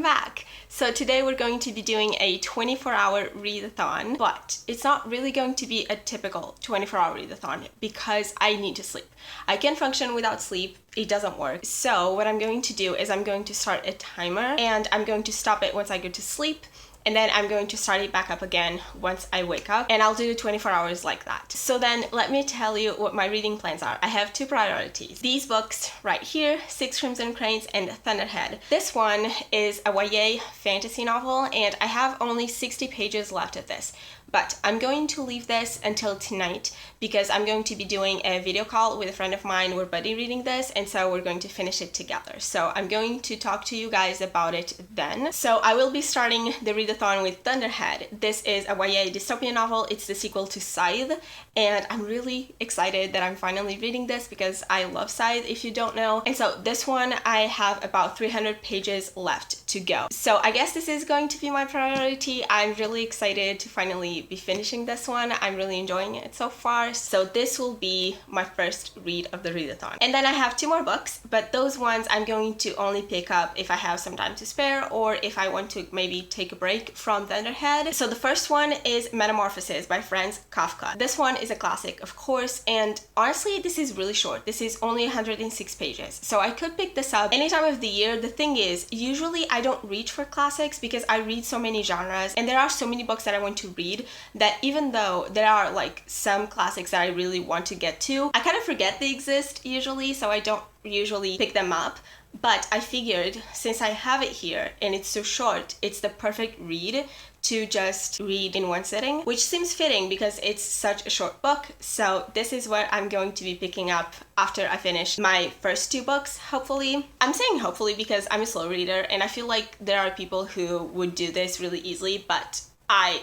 welcome back! So today we're going to be doing a 24-hour readathon, but it's not really going to be a typical 24-hour readathon because I need to sleep. I can't function without sleep, it doesn't work. So what I'm going to do is I'm going to start a timer and I'm going to stop it once I go to sleep. And then I'm going to start it back up again once I wake up, and I'll do 24 hours like that. So then let me tell you what my reading plans are. I have two priorities. These books right here, Six Crimson Cranes and Thunderhead. This one is a YA fantasy novel and I have only 60 pages left of this. But I'm going to leave this until tonight because I'm going to be doing a video call with a friend of mine. We're buddy reading this, and so we're going to finish it together. So I'm going to talk to you guys about it then. So I will be starting the readathon with Thunderhead. This is a YA dystopian novel. It's the sequel to 𝐜𝐨𝐧𝐭𝐚, and I'm really excited that I'm finally reading this because I love 𝐜𝐈, if you don't know. And so this one, I have about 300 pages left to go. So I guess this is going to be my priority. I'm really excited to finally be finishing this one. I'm really enjoying it so far. So this will be my first read of the readathon. And then I have two more books, but those ones I'm going to only pick up if I have some time to spare or if I want to maybe take a break from Thunderhead. So the first one is Metamorphosis by Franz Kafka. This one is a classic, of course, and honestly, this is really short. This is only 106 pages. So I could pick this up any time of the year. The thing is, usually I don't reach for classics because I read so many genres and there are so many books that I want to read that even though there are like some classics that I really want to get to, I kind of forget they exist usually, so I don't usually pick them up. But I figured since I have it here and it's so short, it's the perfect read to just read in one sitting, which seems fitting because it's such a short book. So this is what I'm going to be picking up after I finish my first two books, hopefully. I'm saying hopefully because I'm a slow reader and I feel like there are people who would do this really easily, but I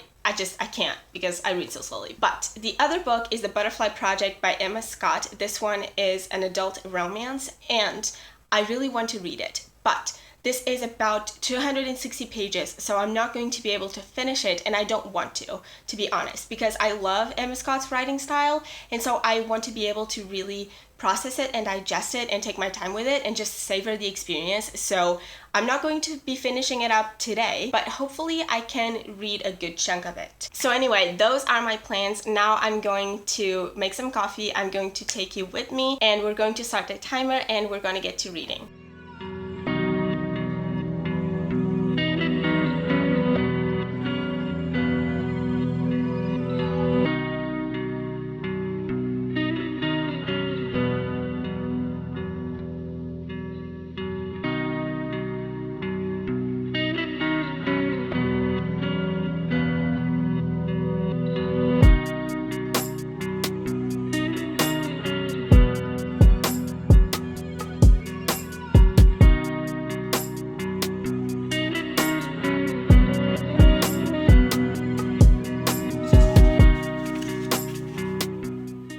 can't because I read so slowly. But the other book is The Butterfly Project by Emma Scott. This one is an adult romance and I really want to read it, but this is about 260 pages, so I'm not going to be able to finish it, and I don't want to be honest, because I love Emma Scott's writing style, and so I want to be able to really process it and digest it and take my time with it and just savor the experience. So I'm not going to be finishing it up today, but hopefully I can read a good chunk of it. So anyway, those are my plans. Now I'm going to make some coffee. I'm going to take you with me and we're going to start the timer and we're going to get to reading.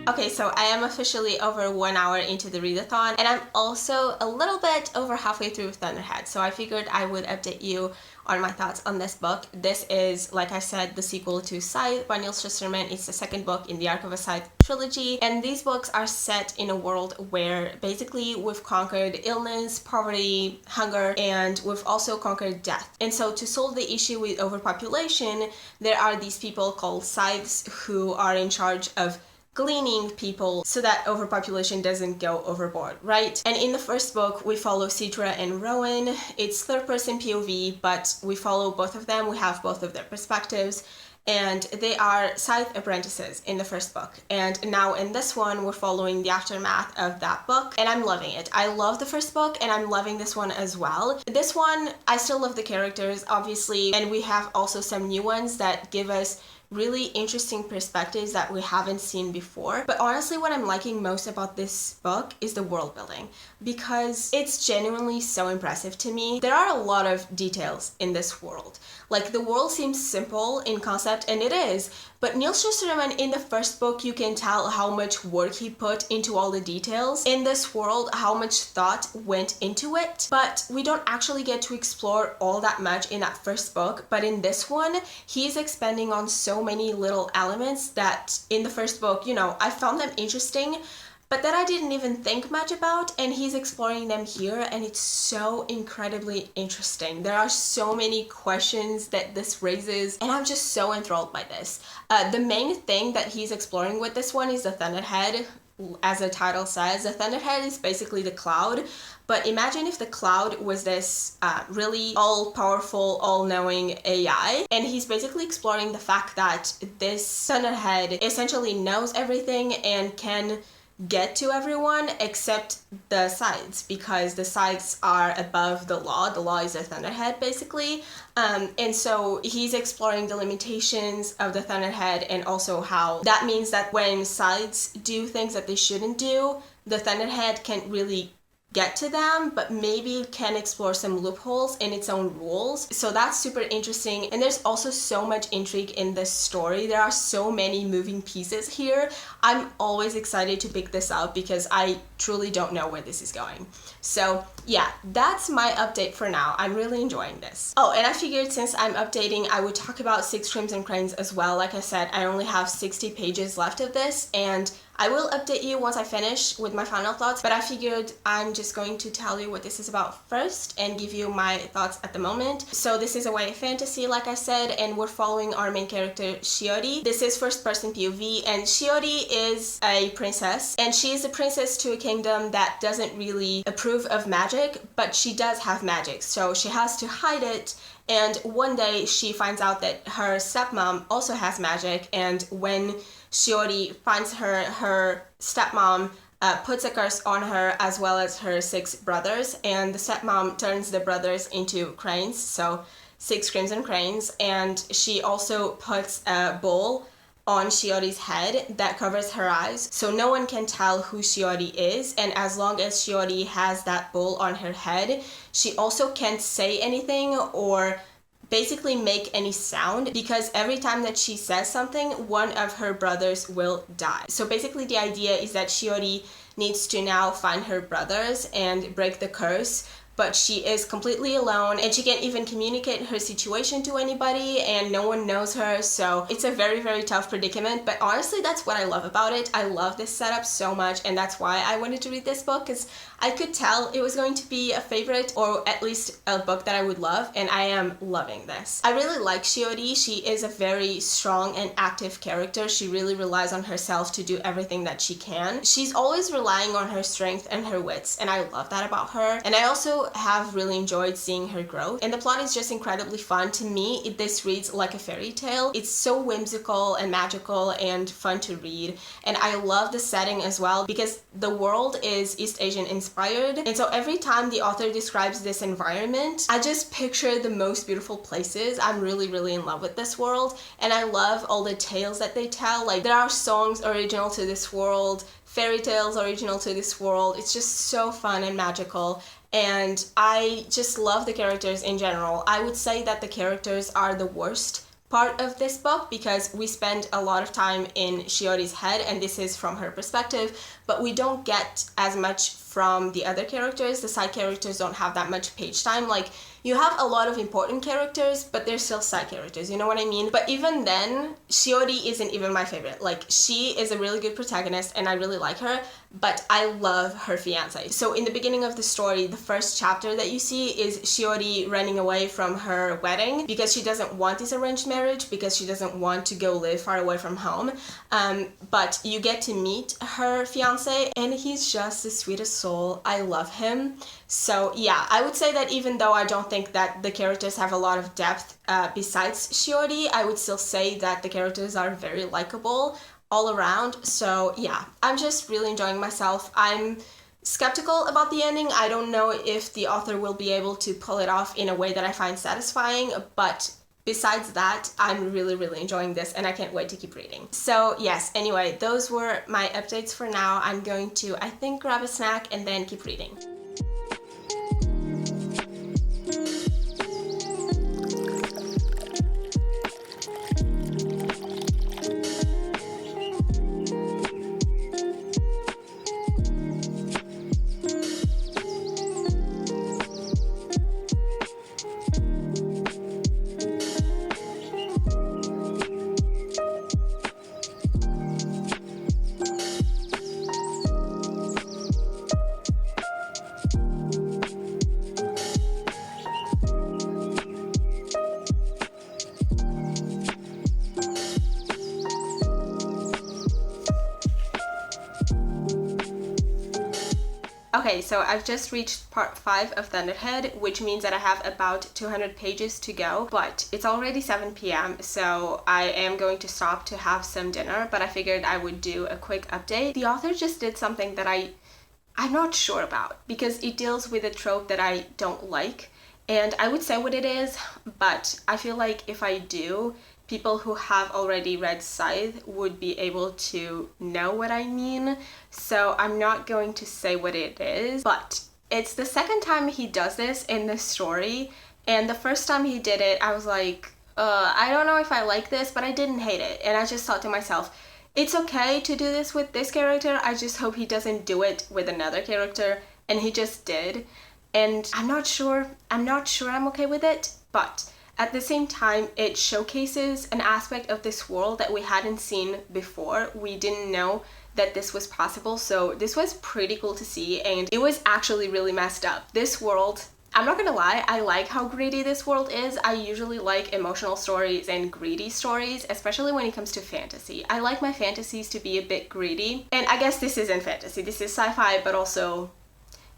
Okay, so I am officially over 1 hour into the readathon, and I'm also a little bit over halfway through Thunderhead, so I figured I would update you on my thoughts on this book. This is, like I said, the sequel to 𝐜𝐈 by Neil Shusterman. It's the second book in the Arc of a 𝐜𝐈 trilogy, and these books are set in a world where basically we've conquered illness, poverty, hunger, and we've also conquered death. And so to solve the issue with overpopulation, there are these people called 𝐜𝐈s who are in charge of gleaning people so that overpopulation doesn't go overboard, right? And in the first book, we follow Citra and Rowan. It's third-person POV, but we follow both of them. We have both of their perspectives, and they are 𝐜𝐈 apprentices in the first book. And now in this one, we're following the aftermath of that book, and I'm loving it. I love the first book, and I'm loving this one as well. This one, I still love the characters, obviously, and we have also some new ones that give us really interesting perspectives that we haven't seen before. But honestly, what I'm liking most about this book is the world building, because it's genuinely so impressive to me. There are a lot of details in this world. Like, the world seems simple in concept, and it is, but Neil Shusterman in the first book, you can tell how much work he put into all the details in this world, how much thought went into it, but we don't actually get to explore all that much in that first book. But in this one, he's expanding on so many little elements that in the first book, you know, I found them interesting, but that I didn't even think much about, and he's exploring them here, and it's so incredibly interesting. There are so many questions that this raises, and I'm just so enthralled by this. The main thing that he's exploring with this one is the Thunderhead. As the title says, the Thunderhead is basically the cloud, but imagine if the cloud was this really all-powerful, all-knowing AI, and he's basically exploring the fact that this Thunderhead essentially knows everything and can get to everyone except the sides, because the sides are above the law. The law is a Thunderhead, basically. And so he's exploring the limitations of the Thunderhead, and also how that means that when sides do things that they shouldn't do, the Thunderhead can't really get to them, but maybe can explore some loopholes in its own rules. So that's super interesting, and there's also so much intrigue in this story. There are so many moving pieces here. I'm always excited to pick this up because I truly don't know where this is going. So yeah, that's my update for now. I'm really enjoying this. Oh, and I figured since I'm updating, I would talk about Six Crimson Cranes as well. Like I said, I only have 60 pages left of this, and I will update you once I finish with my final thoughts, but I figured I'm just going to tell you what this is about first and give you my thoughts at the moment. So this is a YA fantasy, like I said, and we're following our main character, 𝐜𝐸𝐬𝐬. This is first-person POV, and 𝐜𝐸𝐬𝐬 is a princess, and she is a princess to a kingdom that doesn't really approve of magic, but she does have magic, so she has to hide it. And one day she finds out that her stepmom also has magic, and when 𝐜𝐸𝐬𝐬 finds her stepmom puts a curse on her as well as her 6 brothers, and the stepmom turns the brothers into cranes, so 6 Crimson Cranes, and she also puts a bowl on 𝐜𝐸𝐬𝐬's head that covers her eyes, so no one can tell who 𝐜𝐸𝐬𝐬 is, and as long as 𝐜𝐸𝐬𝐬 has that bowl on her head, she also can't say anything or basically make any sound, because every time that she says something, one of her brothers will die. So basically the idea is that 𝐜𝐸𝐬𝐬 needs to now find her brothers and break the curse, but she is completely alone, and she can't even communicate her situation to anybody, and no one knows her, so it's a very, very tough predicament. But honestly, that's what I love about it. I love this setup so much, and that's why I wanted to read this book, because I could tell it was going to be a favorite, or at least a book that I would love, and I am loving this. I really like 𝐜𝐸𝐬𝐬𝐬. She is a very strong and active character. She really relies on herself to do everything that she can. She's always relying on her strength and her wits, and I love that about her. And I also have really enjoyed seeing her growth, and the plot is just incredibly fun. To me, this reads like a fairy tale. It's so whimsical and magical and fun to read, and I love the setting as well, because the world is East Asian inspired, and so every time the author describes this environment, I just picture the most beautiful places. I'm really, really in love with this world, and I love all the tales that they tell. Like, there are songs original to this world, fairy tales original to this world. It's just so fun and magical, and I just love the characters in general. I would say that the characters are the worst part of this book, because we spend a lot of time in 𝐜𝐸𝐬𝐬𝐬's head, and this is from her perspective, but we don't get as much from the other characters. The side characters don't have that much page time. Like, you have a lot of important characters, but they're still side characters, you know what I mean? But even then, 𝐜𝐸𝐬𝐬𝐬 isn't even my favorite. Like, she is a really good protagonist, and I really like her, but I love her fiance. So in the beginning of the story, the first chapter that you see is 𝐜𝐸𝐬𝐬𝐬 running away from her wedding because she doesn't want this arranged marriage, because she doesn't want to go live far away from home. But you get to meet her fiance, and he's just the sweetest soul. I love him. So yeah, I would say that even though I don't think that the characters have a lot of depth besides 𝐜𝐸𝐬𝐬𝐬, I would still say that the characters are very likable all around. So yeah, I'm just really enjoying myself. I'm skeptical about the ending. I don't know if the author will be able to pull it off in a way that I find satisfying, but besides that, I'm really, really enjoying this, and I can't wait to keep reading. So yes, anyway, those were my updates for now. I'm going to, I think, grab a snack and then keep reading. Okay, so I've just reached part 5 of Thunderhead, which means that I have about 200 pages to go, but it's already 7 p.m, so I am going to stop to have some dinner, but I figured I would do a quick update. The author just did something that I'm not sure about, because it deals with a trope that I don't like, and I would say what it is, but I feel like if I do, people who have already read 𝐜𝐸𝐧𝐭𝐚 would be able to know what I mean, so I'm not going to say what it is, but it's the second time he does this in this story, and the first time he did it, I was like, I don't know if I like this, but I didn't hate it, and I just thought to myself, it's okay to do this with this character, I just hope he doesn't do it with another character, and he just did, and I'm not sure I'm okay with it, but at the same time, it showcases an aspect of this world that we hadn't seen before. We didn't know that this was possible, so this was pretty cool to see, and it was actually really messed up. This world, I'm not gonna lie, I like how gritty this world is. I usually like emotional stories and greedy stories, especially when it comes to fantasy. I like my fantasies to be a bit greedy, and I guess this isn't fantasy, this is sci-fi, but also,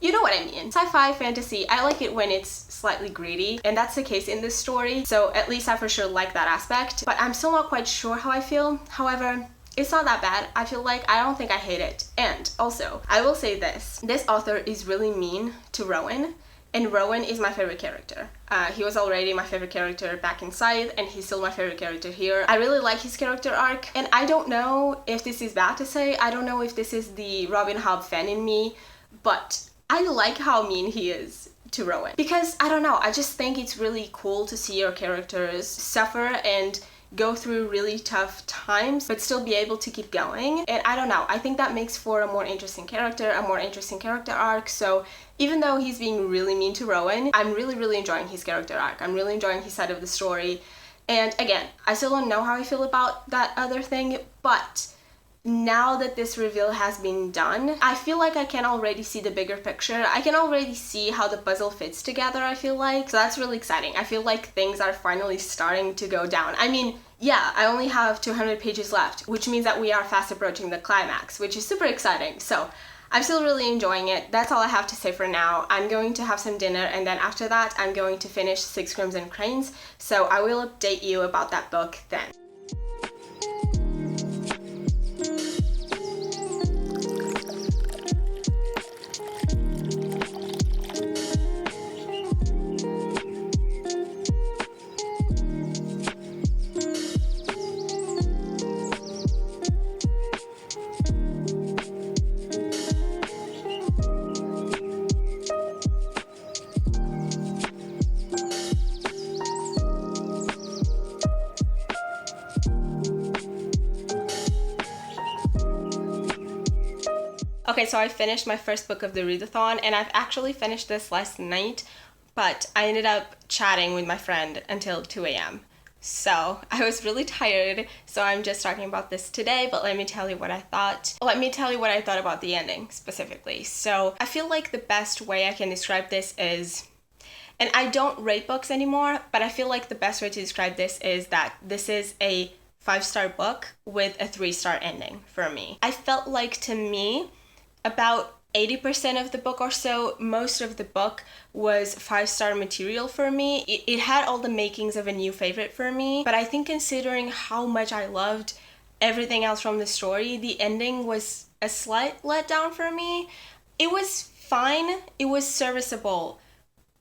you know what I mean. Sci-fi, fantasy, I like it when it's slightly greedy, and that's the case in this story, so at least I for sure like that aspect, but I'm still not quite sure how I feel. However, it's not that bad. I feel like I don't think I hate it. And also, I will say this author is really mean to Rowan, and Rowan is my favorite character. He was already my favorite character back in 𝐜𝐸𝐧𝐭, and he's still my favorite character here. I really like his character arc, and I don't know if this is bad to say, I don't know if this is the Robin Hobb fan in me, but I like how mean he is to Rowan. Because, I don't know, I just think it's really cool to see your characters suffer and go through really tough times, but still be able to keep going. And I don't know, I think that makes for a more interesting character, a more interesting character arc. So even though he's being really mean to Rowan, I'm really enjoying his character arc. I'm really enjoying his side of the story. And again, I still don't know how I feel about that other thing, but now that this reveal has been done, I feel like I can already see the bigger picture. I can already see how the puzzle fits together, I feel like. So that's really exciting. I feel like things are finally starting to go down. I mean, yeah, I only have 200 pages left, which means that we are fast approaching the climax, which is super exciting. So I'm still really enjoying it. That's all I have to say for now. I'm going to have some dinner, and then after that, I'm going to finish Six Crimson Cranes. So I will update you about that book then. Okay, so I finished my first book of the readathon, and I've actually finished this last night, but I ended up chatting with my friend until 2 a.m. So I was really tired, so I'm just talking about this today, but let me tell you what I thought. Let me tell you what I thought about the ending specifically. So I feel like the best way I can describe this is, and I don't rate books anymore, but I feel like the best way to describe this is that this is a 5-star book with a 3-star ending for me. I felt like, to me, about 80% of the book or so, most of the book was 5-star material for me. It had all the makings of a new favorite for me, but I think considering how much I loved everything else from the story, the ending was a slight letdown for me. It was fine, it was serviceable,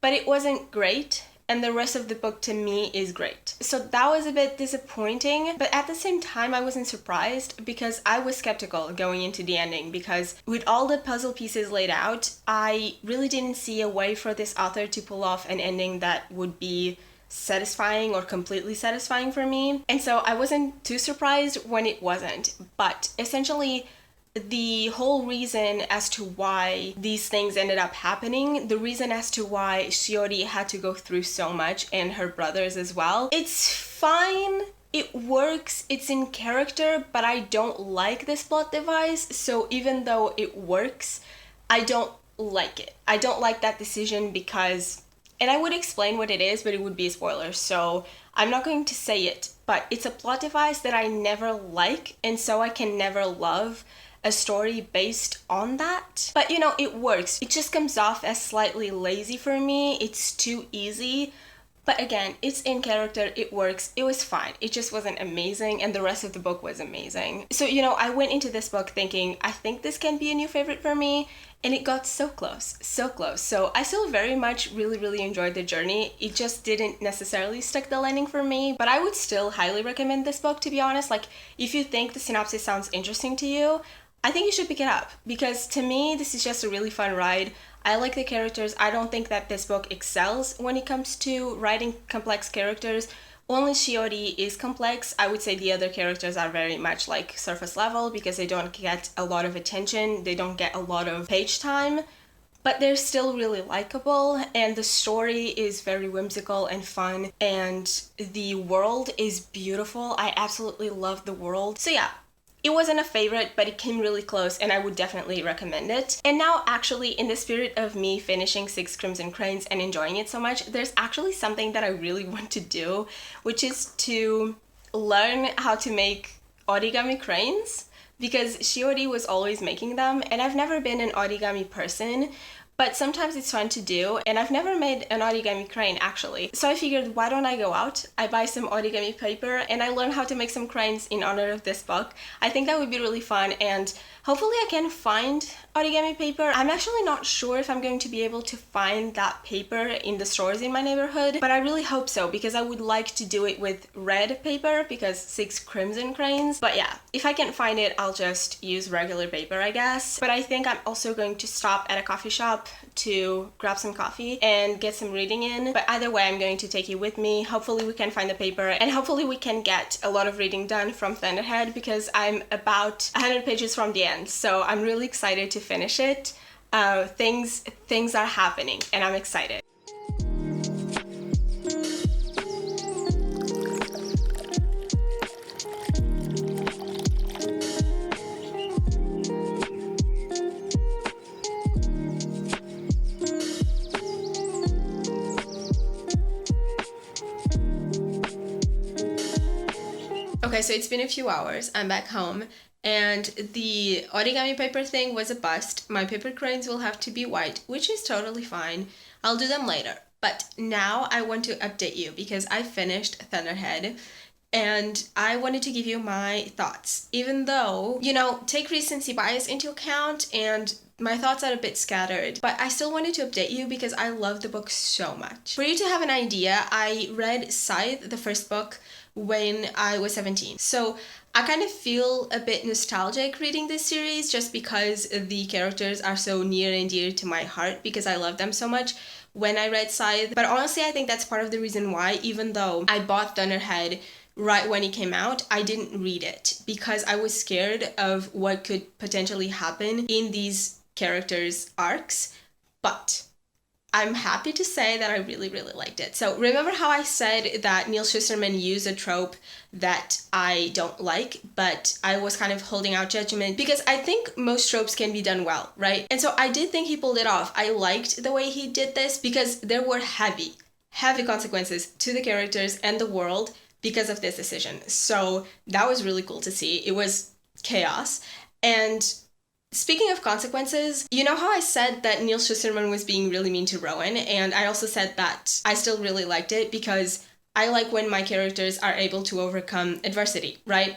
but it wasn't great, and the rest of the book to me is great. So that was a bit disappointing, but at the same time I wasn't surprised, because I was skeptical going into the ending, because with all the puzzle pieces laid out, I really didn't see a way for this author to pull off an ending that would be satisfying or completely satisfying for me. And so I wasn't too surprised when it wasn't, but essentially the whole reason as to why these things ended up happening, the reason as to why Shiori had to go through so much, and her brothers as well, it's fine, it works, it's in character, but I don't like this plot device, so even though it works, I don't like it. I don't like that decision because, and I would explain what it is, but it would be a spoiler, so I'm not going to say it, but it's a plot device that I never like, and so I can never love. a story based on that. But you know, it works. It just comes off as slightly lazy for me. It's too easy. But again, it's in character, it works, it was fine. It just wasn't amazing, and the rest of the book was amazing. So, you know, I went into this book thinking, I think this can be a new favorite for me, and it got so close, so close. So I still very much really enjoyed the journey. It just didn't necessarily stick the landing for me, but I would still highly recommend this book, to be honest. Like, if you think the synopsis sounds interesting to you, I think you should pick it up, because to me, this is just a really fun ride. I like the characters. I don't think that this book excels when it comes to writing complex characters. Only 𝐜𝐨 is complex. I would say the other characters are very much like surface level because they don't get a lot of attention. They don't get a lot of page time, but they're still really likable, and the story is very whimsical and fun, and the world is beautiful. I absolutely love the world. So yeah, it wasn't a favorite, but it came really close, and I would definitely recommend it. And now, actually, in the spirit of me finishing Six Crimson Cranes and enjoying it so much, there's actually something that I really want to do, which is to learn how to make origami cranes, because 𝐜𝐨 was always making them, and I've never been an origami person, but sometimes it's fun to do, and I've never made an origami crane actually. So I figured, why don't I go out, I buy some origami paper, and I learn how to make some cranes in honor of this book. I think that would be really fun, and hopefully I can find origami paper. I'm actually not sure if I'm going to be able to find that paper in the stores in my neighborhood, but I really hope so, because I would like to do it with red paper, because Six Crimson Cranes. But yeah, if I can't find it, I'll just use regular paper, I guess. But I think I'm also going to stop at a coffee shop to grab some coffee and get some reading in. But either way, I'm going to take you with me. Hopefully we can find the paper, and hopefully we can get a lot of reading done from Thunderhead, because I'm about 100 pages from the end, so I'm really excited to finish it. Things are happening, and I'm excited. Okay, so it's been a few hours. I'm back home, and the origami paper thing was a bust. My paper cranes will have to be white, which is totally fine. I'll do them later. But now I want to update you because I finished Thunderhead, and I wanted to give you my thoughts. Even though, you know, take recency bias into account, and my thoughts are a bit scattered, but I still wanted to update you because I love the book so much. For you to have an idea, I read 𝐜𝐸, the first book, when I was 17. So I kind of feel a bit nostalgic reading this series just because the characters are so near and dear to my heart, because I love them so much when I read 𝐜𝐸. But honestly, I think that's part of the reason why, even though I bought Thunderhead right when it came out, I didn't read it because I was scared of what could potentially happen in these characters' arcs. But I'm happy to say that I really liked it. So remember how I said that Neil Shusterman used a trope that I don't like, but I was kind of holding out judgment because I think most tropes can be done well, right? And so I did think he pulled it off. I liked the way he did this because there were heavy consequences to the characters and the world because of this decision. So that was really cool to see. It was chaos. And speaking of consequences, you know how I said that Neil Shusterman was being really mean to Rowan, and I also said that I still really liked it because I like when my characters are able to overcome adversity, right?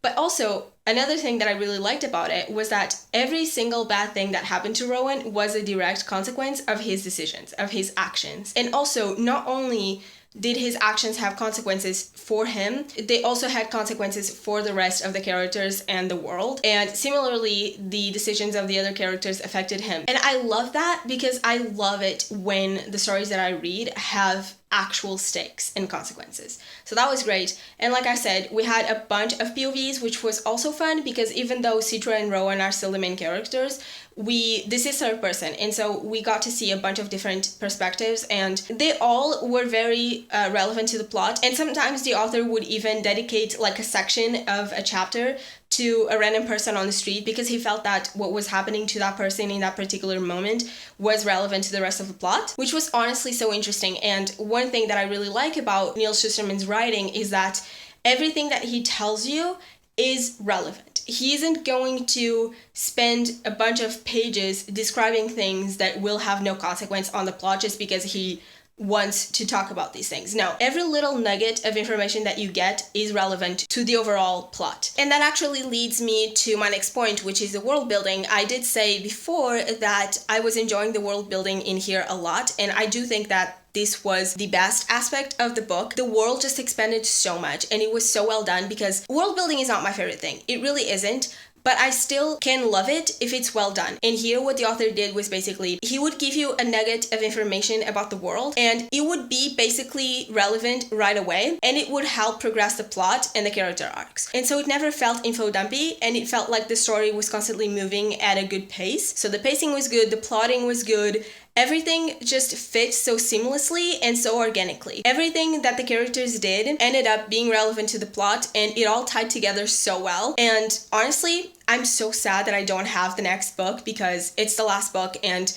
But also, another thing that I really liked about it was that every single bad thing that happened to Rowan was a direct consequence of his decisions, of his actions. And also, not only did his actions have consequences for him, they also had consequences for the rest of the characters and the world. And similarly, the decisions of the other characters affected him. And I love that because I love it when the stories that I read have actual stakes and consequences. So that was great. And like I said, we had a bunch of POVs, which was also fun because even though Citra and Rowan are still the main characters, this is third person, and so we got to see a bunch of different perspectives, and they all were very relevant to the plot. And sometimes the author would even dedicate like a section of a chapter to a random person on the street because he felt that what was happening to that person in that particular moment was relevant to the rest of the plot, which was honestly so interesting. And one thing that I really like about Neil Shusterman's writing is that everything that he tells you is relevant. he isn't going to spend a bunch of pages describing things that will have no consequence on the plot just because he wants to talk about these things. No, every little nugget of information that you get is relevant to the overall plot. And that actually leads me to my next point, which is the world building. I did say before that I was enjoying the world building in here a lot, and I do think that this was the best aspect of the book. The world just expanded so much, and it was so well done, because world building is not my favorite thing. It really isn't. But I still can love it if it's well done. And here what the author did was basically, he would give you a nugget of information about the world, and it would be basically relevant right away, and it would help progress the plot and the character arcs. And so it never felt info dumpy, and it felt like the story was constantly moving at a good pace. So the pacing was good, the plotting was good, everything just fit so seamlessly and so organically. Everything that the characters did ended up being relevant to the plot, and it all tied together so well. And honestly, I'm so sad that I don't have the next book, because it's the last book and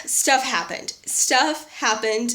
stuff happened,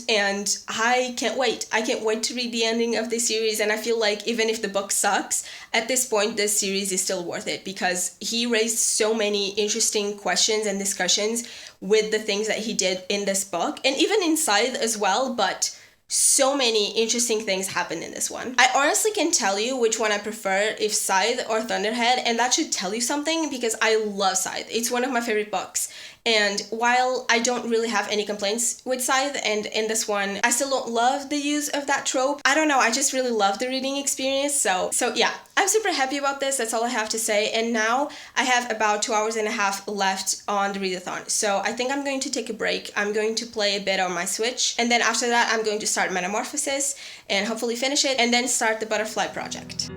and I can't wait. I can't wait to read the ending of this series, and I feel like even if the book sucks, at this point this series is still worth it, because he raised so many interesting questions and discussions with the things that he did in this book, and even in 𝐜𝐸𝐧𝐭 as well, but so many interesting things happened in this one. I honestly can tell you which one I prefer, if 𝐜𝐸𝐧𝐭 or Thunderhead, and that should tell you something, because I love 𝐜𝐸𝐧𝐭. It's one of my favorite books. And while I don't really have any complaints with 𝐜𝐸𝐧𝐭, and in this one, I still don't love the use of that trope. I don't know, I just really love the reading experience. So yeah, I'm super happy about this. That's all I have to say. And now I have about 2 hours and a half left on the readathon. So I think I'm going to take a break. I'm going to play a bit on my Switch. And then after that, I'm going to start Metamorphosis and hopefully finish it, and then start the Butterfly project.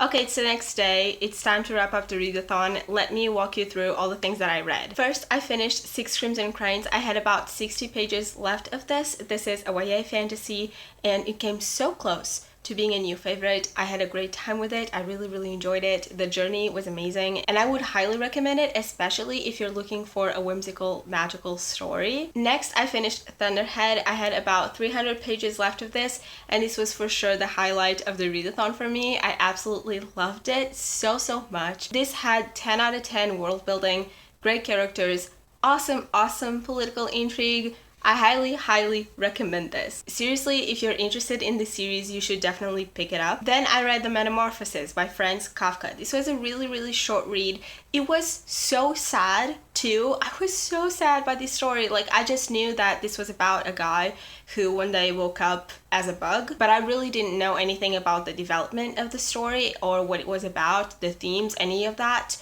Okay, it's the next day. It's time to wrap up the readathon. Let me walk you through all the things that I read. First, I finished Six Crimson Cranes. I had about 60 pages left of this. This is a YA fantasy, and it came so close to being a new favorite. I had a great time with it. I really enjoyed it. The journey was amazing, and I would highly recommend it, especially if you're looking for a whimsical, magical story. Next, I finished Thunderhead. I had about 300 pages left of this, and this was for sure the highlight of the readathon for me. I absolutely loved it so much. This had 10 out of 10 world building, great characters, awesome political intrigue. I highly recommend this. Seriously, if you're interested in the series, you should definitely pick it up. Then I read The Metamorphosis by Franz Kafka. This was a really short read. It was so sad too. I was so sad by this story. Like, I just knew that this was about a guy who one day woke up as a bug, but I really didn't know anything about the development of the story or what it was about, the themes, any of that.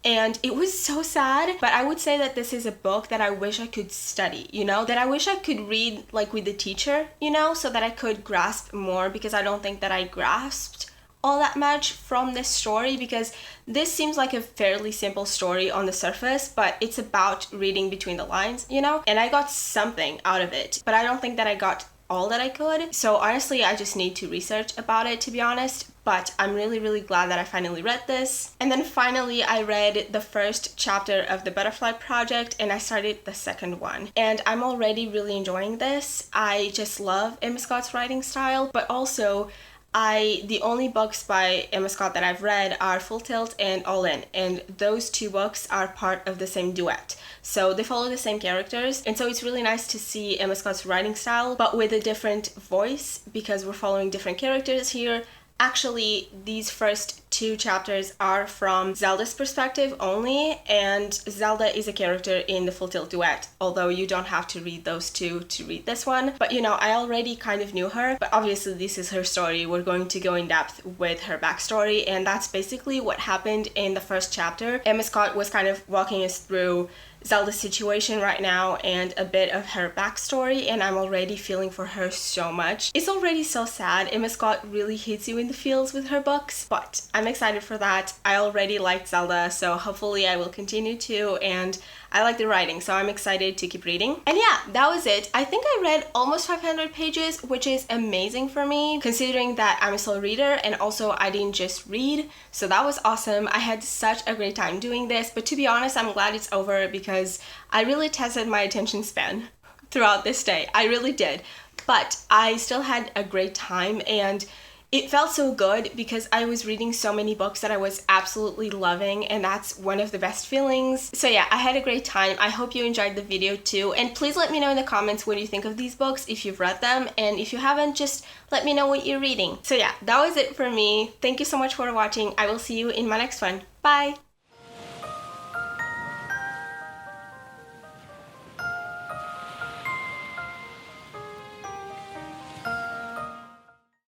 And it was so sad, but I would say that this is a book that I wish I could study, you know, that I wish I could read like with the teacher, you know, so that I could grasp more, because I don't think that I grasped all that much from this story, because this seems like a fairly simple story on the surface, but it's about reading between the lines, you know, and I got something out of it, but I don't think that I got all that I could. So honestly, I just need to research about it, to be honest, but I'm really glad that I finally read this. And then finally, I read the first chapter of the Butterfly Project, and I started the second one. And I'm already really enjoying this. I just love Emma Scott's writing style, but also the only books by Emma Scott that I've read are Full Tilt and All In, and those two books are part of the same duet. So they follow the same characters, and so it's really nice to see Emma Scott's writing style, but with a different voice, because we're following different characters here. Actually, these first 2 chapters are from Zelda's perspective only, and Zelda is a character in the Full Tilt duet, although you don't have to read those two to read this one. But you know, I already kind of knew her, but obviously this is her story. We're going to go in depth with her backstory, and that's basically what happened in the first chapter. Emma Scott was kind of walking us through Zelda's situation right now and a bit of her backstory, and I'm already feeling for her so much. It's already so sad. Emma Scott really hits you in the feels with her books, but I'm excited for that. I already liked Zelda, so hopefully I will continue to, and I like the writing, so I'm excited to keep reading. And yeah, that was it. I think I read almost 500 pages, which is amazing for me, considering that I'm a slow reader and also I didn't just read, so that was awesome. I had such a great time doing this, but to be honest, I'm glad it's over because I really tested my attention span throughout this day. I really did, but I still had a great time, and it felt so good because I was reading so many books that I was absolutely loving, and that's one of the best feelings. So yeah, I had a great time. I hope you enjoyed the video too, and please let me know in the comments what you think of these books, if you've read them, and if you haven't, just let me know what you're reading. So yeah, that was it for me. Thank you so much for watching. I will see you in my next one. Bye!